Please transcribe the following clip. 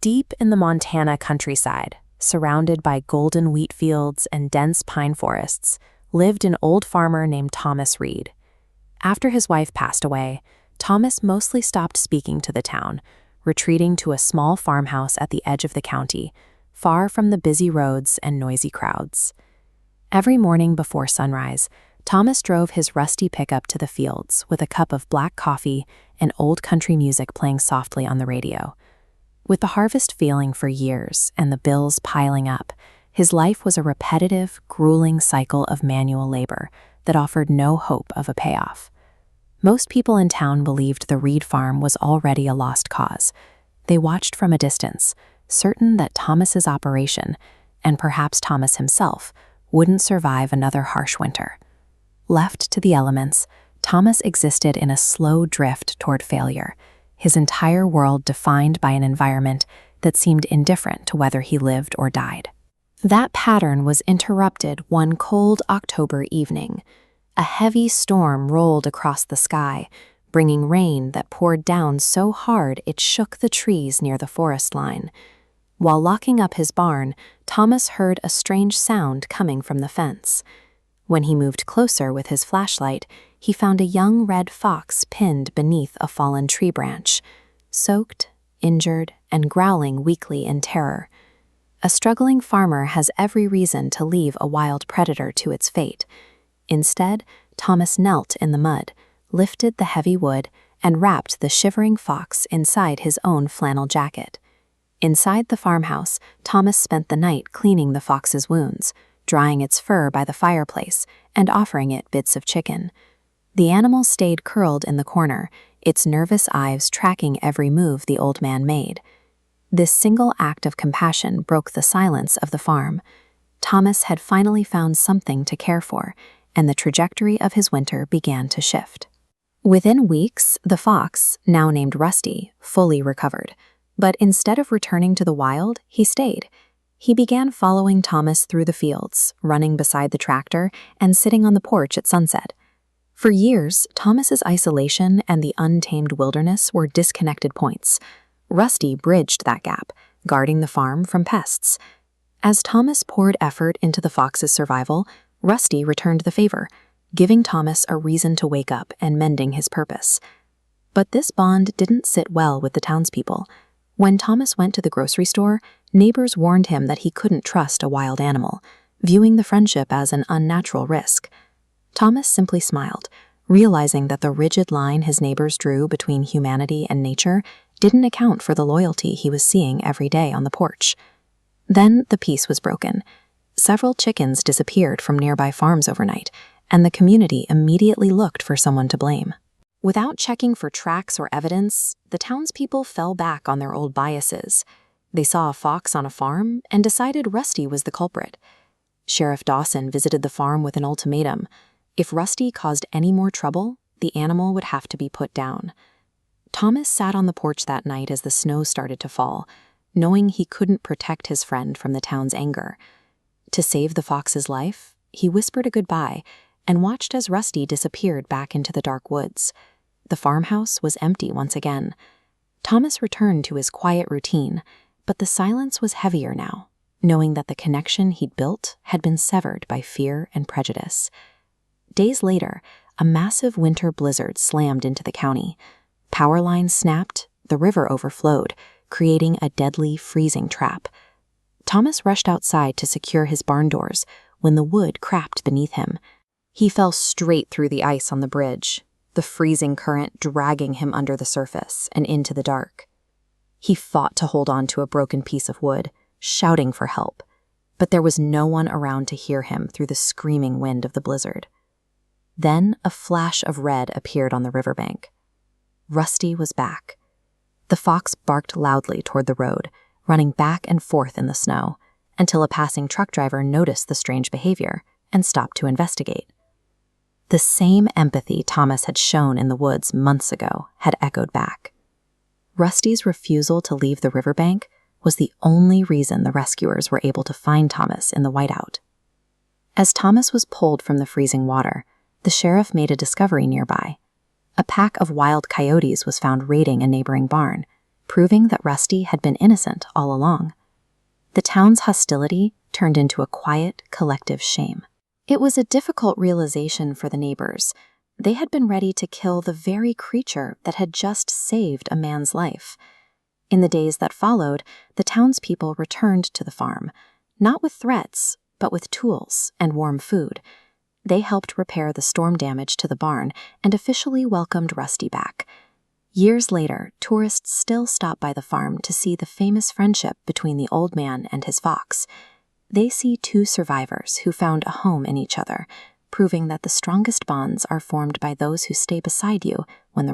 Deep in the Montana countryside, surrounded by golden wheat fields and dense pine forests, lived an old farmer named Thomas Reed. After his wife passed away, Thomas mostly stopped speaking to the town, retreating to a small farmhouse at the edge of the county, far from the busy roads and noisy crowds. Every morning before sunrise, Thomas drove his rusty pickup to the fields with a cup of black coffee and old country music playing softly on the radio. With the harvest failing for years and the bills piling up, his life was a repetitive, grueling cycle of manual labor that offered no hope of a payoff. Most people in town believed the Reed farm was already a lost cause. They watched from a distance, certain that Thomas's operation, and perhaps Thomas himself, wouldn't survive another harsh winter. Left to the elements, Thomas existed in a slow drift toward failure, his entire world defined by an environment that seemed indifferent to whether he lived or died. That pattern was interrupted one cold October evening. A heavy storm rolled across the sky, bringing rain that poured down so hard it shook the trees near the forest line. While locking up his barn, Thomas heard a strange sound coming from the fence. When he moved closer with his flashlight, he found a young red fox pinned beneath a fallen tree branch, soaked, injured, and growling weakly in terror. A struggling farmer has every reason to leave a wild predator to its fate. Instead, Thomas knelt in the mud, lifted the heavy wood, and wrapped the shivering fox inside his own flannel jacket. Inside the farmhouse, Thomas spent the night cleaning the fox's wounds, drying its fur by the fireplace, and offering it bits of chicken. The animal stayed curled in the corner, its nervous eyes tracking every move the old man made. This single act of compassion broke the silence of the farm. Thomas had finally found something to care for, and the trajectory of his winter began to shift. Within weeks, the fox, now named Rusty, fully recovered. But instead of returning to the wild, he stayed. He began following Thomas through the fields, running beside the tractor, and sitting on the porch at sunset. For years, Thomas's isolation and the untamed wilderness were disconnected points. Rusty bridged that gap, guarding the farm from pests. As Thomas poured effort into the fox's survival, Rusty returned the favor, giving Thomas a reason to wake up and mending his purpose. But this bond didn't sit well with the townspeople. When Thomas went to the grocery store, neighbors warned him that he couldn't trust a wild animal, viewing the friendship as an unnatural risk. Thomas simply smiled, realizing that the rigid line his neighbors drew between humanity and nature didn't account for the loyalty he was seeing every day on the porch. Then the peace was broken. Several chickens disappeared from nearby farms overnight, and the community immediately looked for someone to blame. Without checking for tracks or evidence, the townspeople fell back on their old biases. They saw a fox on a farm and decided Rusty was the culprit. Sheriff Dawson visited the farm with an ultimatum. If Rusty caused any more trouble, the animal would have to be put down. Thomas sat on the porch that night as the snow started to fall, knowing he couldn't protect his friend from the town's anger. To save the fox's life, he whispered a goodbye and watched as Rusty disappeared back into the dark woods. The farmhouse was empty once again. Thomas returned to his quiet routine, but the silence was heavier now, knowing that the connection he'd built had been severed by fear and prejudice. Days later, a massive winter blizzard slammed into the county. Power lines snapped, the river overflowed, creating a deadly, freezing trap. Thomas rushed outside to secure his barn doors when the wood cracked beneath him. He fell straight through the ice on the bridge, the freezing current dragging him under the surface and into the dark. He fought to hold on to a broken piece of wood, shouting for help, but there was no one around to hear him through the screaming wind of the blizzard. Then a flash of red appeared on the riverbank. Rusty was back. The fox barked loudly toward the road, running back and forth in the snow, until a passing truck driver noticed the strange behavior and stopped to investigate. The same empathy Thomas had shown in the woods months ago had echoed back. Rusty's refusal to leave the riverbank was the only reason the rescuers were able to find Thomas in the whiteout. As Thomas was pulled from the freezing water, the sheriff made a discovery nearby. A pack of wild coyotes was found raiding a neighboring barn, proving that Rusty had been innocent all along. The town's hostility turned into a quiet, collective shame. It was a difficult realization for the neighbors. They had been ready to kill the very creature that had just saved a man's life. In the days that followed, the townspeople returned to the farm, not with threats, but with tools and warm food. They helped repair the storm damage to the barn and officially welcomed Rusty back. Years later, tourists still stop by the farm to see the famous friendship between the old man and his fox. They see two survivors who found a home in each other, proving that the strongest bonds are formed by those who stay beside you when the